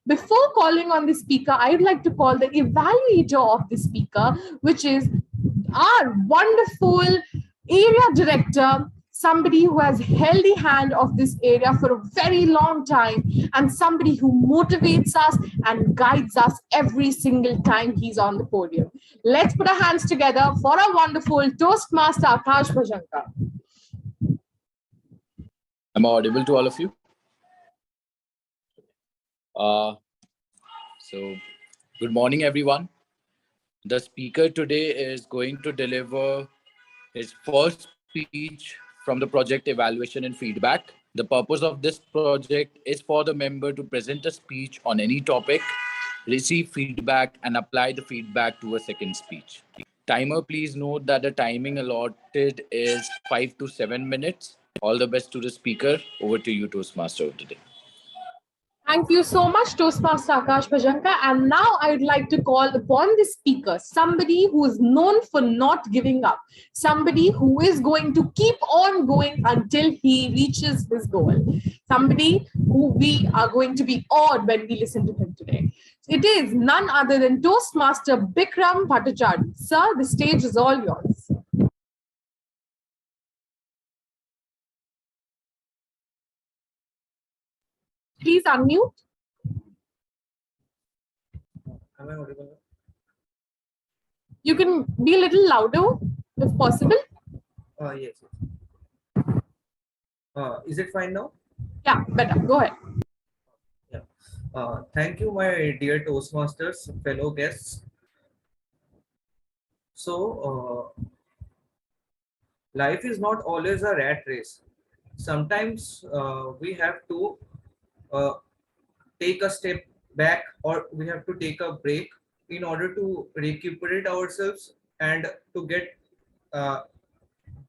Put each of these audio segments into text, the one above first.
Before calling on the speaker, I would like to call the evaluator of the speaker, which is our wonderful area director, somebody who has held the hand of this area for a very long time, and somebody who motivates us and guides us every single time he's on the podium. Let's put our hands together for our wonderful Toastmaster Akash Bhajanka. Am I audible to all of you? So, good morning, everyone. The speaker today is going to deliver his first speech from the project Evaluation and Feedback. The purpose of this project is for the member to present a speech on any topic, receive feedback, and apply the feedback to a second speech. Timer, please note that the timing allotted is 5 to 7 minutes. All the best to the speaker. Over to you, Toastmaster, today. Thank you so much, Toastmaster Akash Bhajanka. And now I would like to call upon the speaker, somebody who is known for not giving up, somebody who is going to keep on going until he reaches his goal, somebody who we are going to be awed when we listen to him today. It is none other than Toastmaster Bikram Bhattacharya. Sir, the stage is all yours. Please unmute. Am I audible? You can be a little louder if possible. Yes. Is it fine now? Yeah, better. Go ahead. Yeah. Thank you, my dear Toastmasters, fellow guests. So, life is not always a rat race. Sometimes we have to uh, take a step back, or we have to take a break in order to recuperate ourselves and to get uh,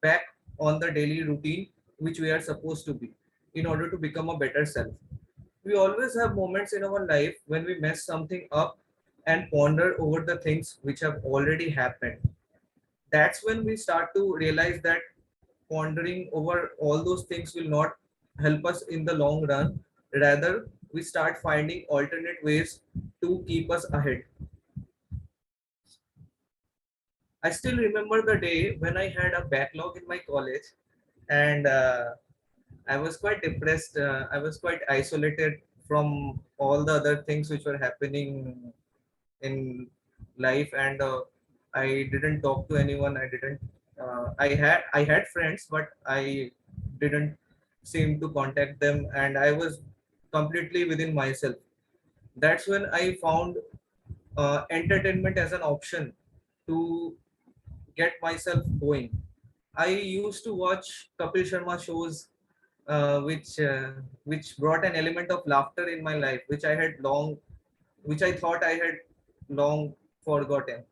back on the daily routine which we are supposed to be in order to become a better self. We always have moments in our life when we mess something up and ponder over the things which have already happened. That's when we start to realize that pondering over all those things will not help us in the long run. Rather, we start finding alternate ways to keep us ahead. I still remember the day when I had a backlog in my college, and I was quite depressed. I was quite isolated from all the other things which were happening in life, and I didn't talk to anyone. I didn't. I had friends, but I didn't seem to contact them, and I was completely within myself. That's when I found entertainment as an option to get myself going. I used to watch Kapil Sharma shows, which brought an element of laughter in my life, which I thought I had long forgotten.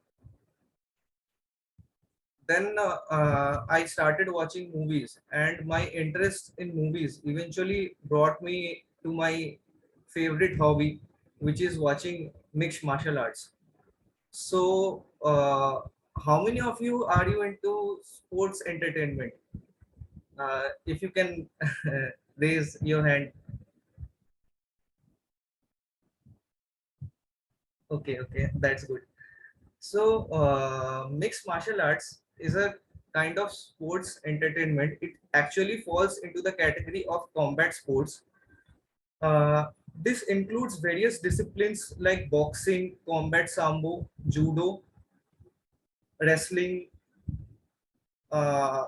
Then I started watching movies, and my interest in movies eventually brought me to my favorite hobby, which is watching mixed martial arts. So, how many of you are you into sports entertainment? If you can raise your hand. Okay, okay, that's good. So, mixed martial arts is a kind of sports entertainment. It actually falls into the category of combat sports. This includes various disciplines like boxing, combat sambo, judo, wrestling, uh,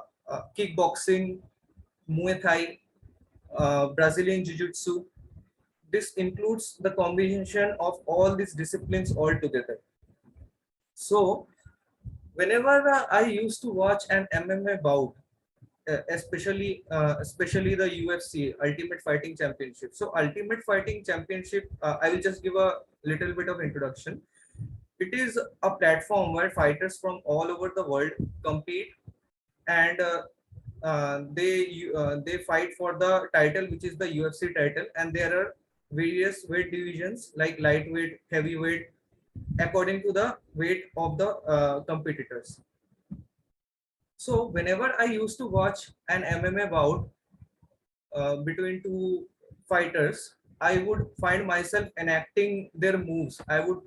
kickboxing, Muay Thai, Brazilian Jiu Jitsu. This includes the combination of all these disciplines all together. So, whenever I used to watch an MMA bout, especially the UFC Ultimate Fighting Championship. So, Ultimate Fighting Championship, I will just give a little bit of introduction. It is a platform where fighters from all over the world compete, and they fight for the title, which is the UFC title, and there are various weight divisions like lightweight, heavyweight, according to the weight of the competitors. So whenever I used to watch an MMA bout between two fighters, I would find myself enacting their moves. I would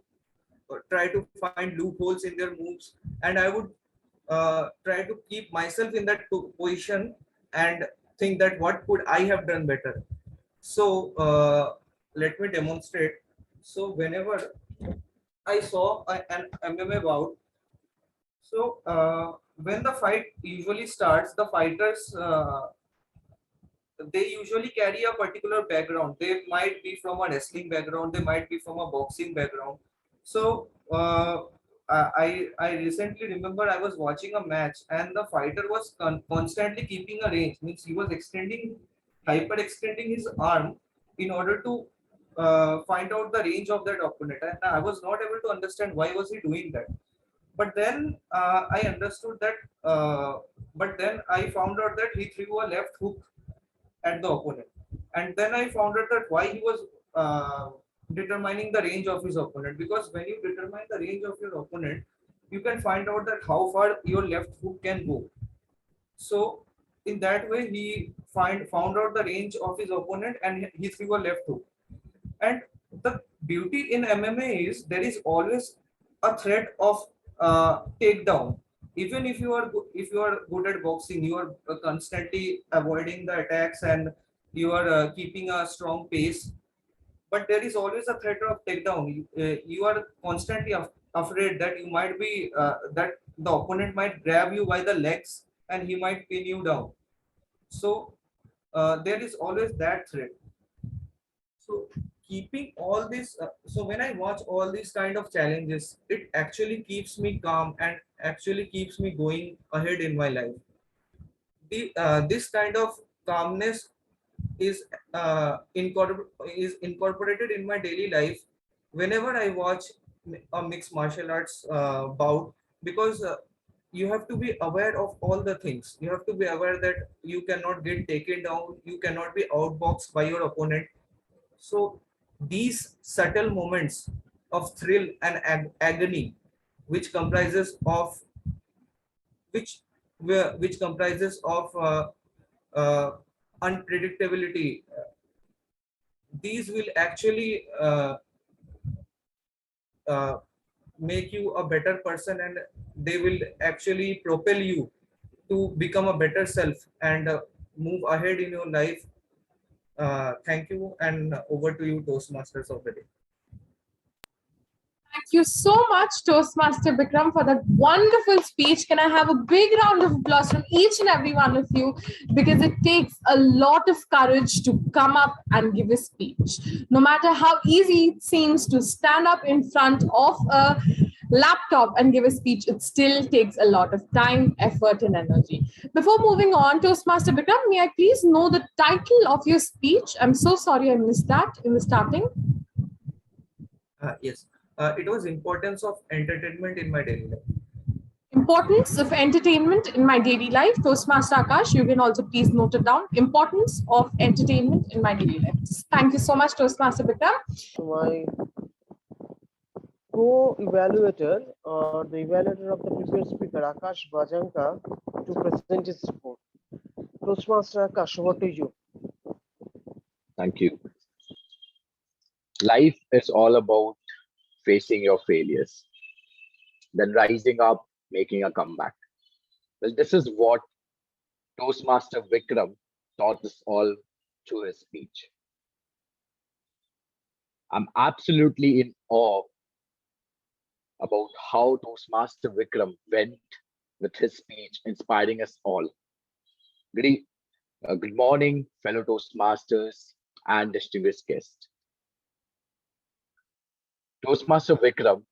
try to find loopholes in their moves, and I would try to keep myself in that position and think that what could I have done better. So let me demonstrate. So whenever I saw an MMA bout, so when the fight usually starts, the fighters they usually carry a particular background. They might be from a wrestling background, they might be from a boxing background. So I recently remember I was watching a match and the fighter was constantly keeping a range, means he was hyper extending his arm in order to find out the range of that opponent, and I was not able to understand why was he doing that. But then I understood that but then I found out that he threw a left hook at the opponent. And then I found out that why he was determining the range of his opponent. Because when you determine the range of your opponent, you can find out that how far your left hook can go. So in that way, he found out the range of his opponent and he threw a left hook. And the beauty in MMA is there is always a threat of takedown. Even if you are good at boxing, you are constantly avoiding the attacks and you are keeping a strong pace. But there is always a threat of takedown. You are constantly afraid that you might be that the opponent might grab you by the legs and he might pin you down. So there is always that threat. So keeping all this, so when I watch all these kind of challenges, it actually keeps me calm and actually keeps me going ahead in my life. This kind of calmness is is incorporated in my daily life whenever I watch a mixed martial arts bout, because you have to be aware of all the things. You have to be aware that you cannot get taken down, you cannot be outboxed by your opponent. So these subtle moments of thrill and agony, which comprises of which which comprises of uh, unpredictability, these will actually uh, make you a better person, and they will actually propel you to become a better self and move ahead in your life. Thank you, and over to you, Toastmasters of the day. Thank you so much, Toastmaster Bikram, for that wonderful speech. Can I have a big round of applause from each and every one of you? Because it takes a lot of courage to come up and give a speech. No matter how easy it seems to stand up in front of a laptop and give a speech, it still takes a lot of time, effort, and energy. Before moving on, Toastmaster Bikram, may I please know the title of your speech? I'm so sorry I missed that in the starting. Yes, it was importance of entertainment in my daily life. Importance of entertainment in my daily life. Toastmaster Akash, you can also please note it down. Importance of entertainment in my daily life. Thank you so much, Toastmaster Bikram. My co-evaluator or the evaluator of the previous speaker, Akash Bajanka, to present his report. Toastmaster Akash, over to you. Thank you. Life is all about facing your failures, then rising up, making a comeback. Well, this is what Toastmaster Vikram taught us all through his speech. I'm absolutely in awe about how Toastmaster Vikram went with his speech, inspiring us all. Good, good morning, fellow Toastmasters and distinguished guests. Toastmaster Vikram,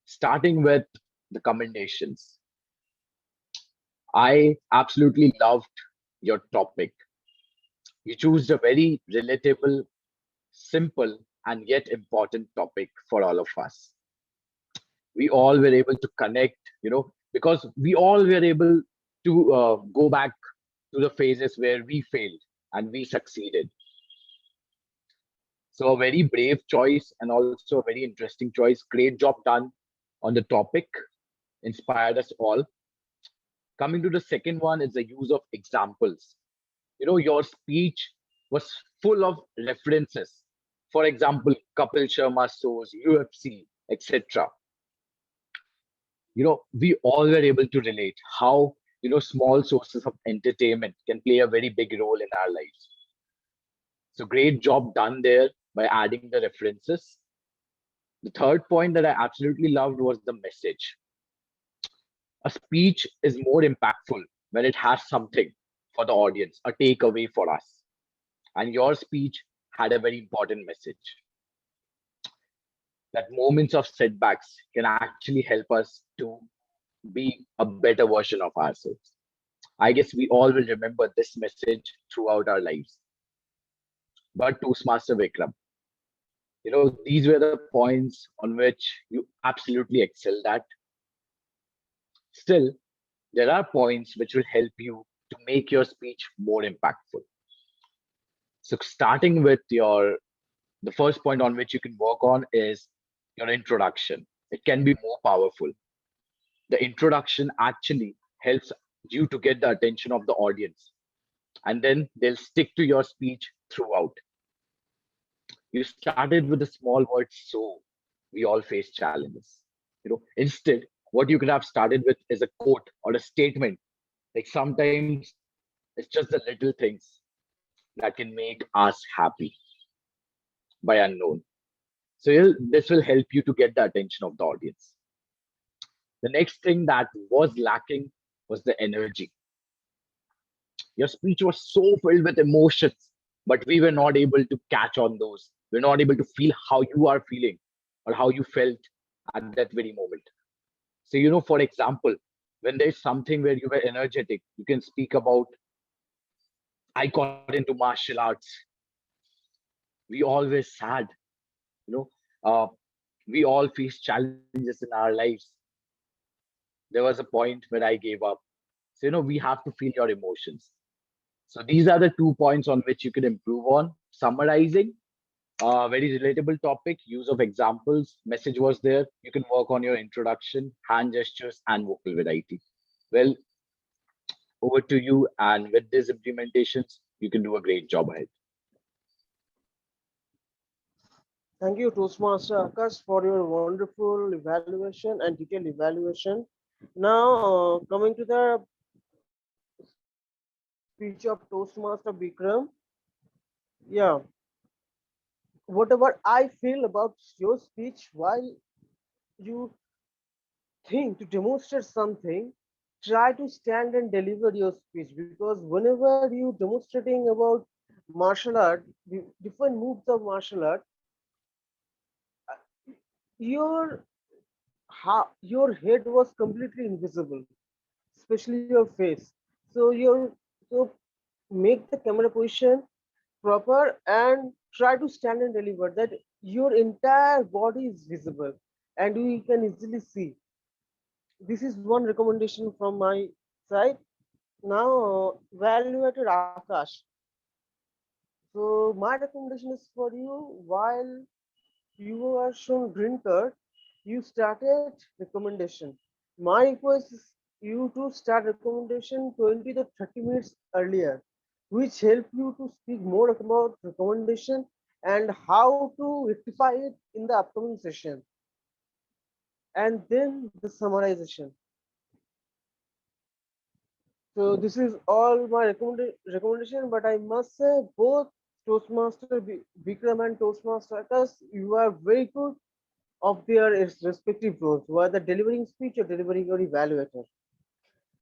starting with the commendations. I absolutely loved your topic. You chose a very relatable, simple, and yet important topic for all of us. We all were able to connect, because we all were able to go back to the phases where we failed and we succeeded. So a very brave choice and also a very interesting choice. Great job done on the topic. Inspired us all. Coming to the second one is the use of examples. Your speech was full of references. For example, Kapil Sharma shows, UFC, etc. We all were able to relate how, small sources of entertainment can play a very big role in our lives. So great job done there by adding the references. The third point that I absolutely loved was the message. A speech is more impactful when it has something for the audience, a takeaway for us. And your speech had a very important message that moments of setbacks can actually help us to be a better version of ourselves. I guess we all will remember this message throughout our lives. But Toastmaster Vikram, these were the points on which you absolutely excelled at. Still, there are points which will help you to make your speech more impactful. So, starting with the first point on which you can work on is your introduction. It can be more powerful. The introduction actually helps you to get the attention of the audience, and then they'll stick to your speech throughout. You started with the small word so. We all face challenges. Instead, what you could have started with is a quote or a statement. Like sometimes it's just the little things that can make us happy by unknown. So this will help you to get the attention of the audience. The next thing that was lacking was the energy. Your speech was so filled with emotions, but we were not able to catch on those. We're not able to feel how you are feeling or how you felt at that very moment. So, for example, when there's something where you were energetic, you can speak about, I got into martial arts. We always sad, you know, uh, we all face challenges in our lives. There was a point where I gave up. So, we have to feel your emotions. So these are the 2 points on which you can improve on. Summarizing, very relatable topic, use of examples, message was there. You can work on your introduction, hand gestures, and vocal variety. Well, over to you. And with these implementations, you can do a great job ahead. Thank you, Toastmaster Akash, for your wonderful evaluation and detailed evaluation. Now, coming to the speech of Toastmaster Bikram. Yeah, whatever I feel about your speech, while you think to demonstrate something, try to stand and deliver your speech, because whenever you demonstrating about martial art, different moves of martial art, your your head was completely invisible, especially your face. So so make the camera position proper and try to stand and deliver that your entire body is visible and we can easily see. This is one recommendation from my side. Now, evaluator Akash. So my recommendation is for you, while you are shown green card, you started recommendation. My request is you to start recommendation 20 to 30 minutes earlier, which help you to speak more about recommendation and how to rectify it in the upcoming session. And then the summarization. So this is all my recommendation, but I must say both Toastmaster Bikram and Toastmaster Akash, you are very good of their respective roles, whether delivering speech or delivering your evaluator.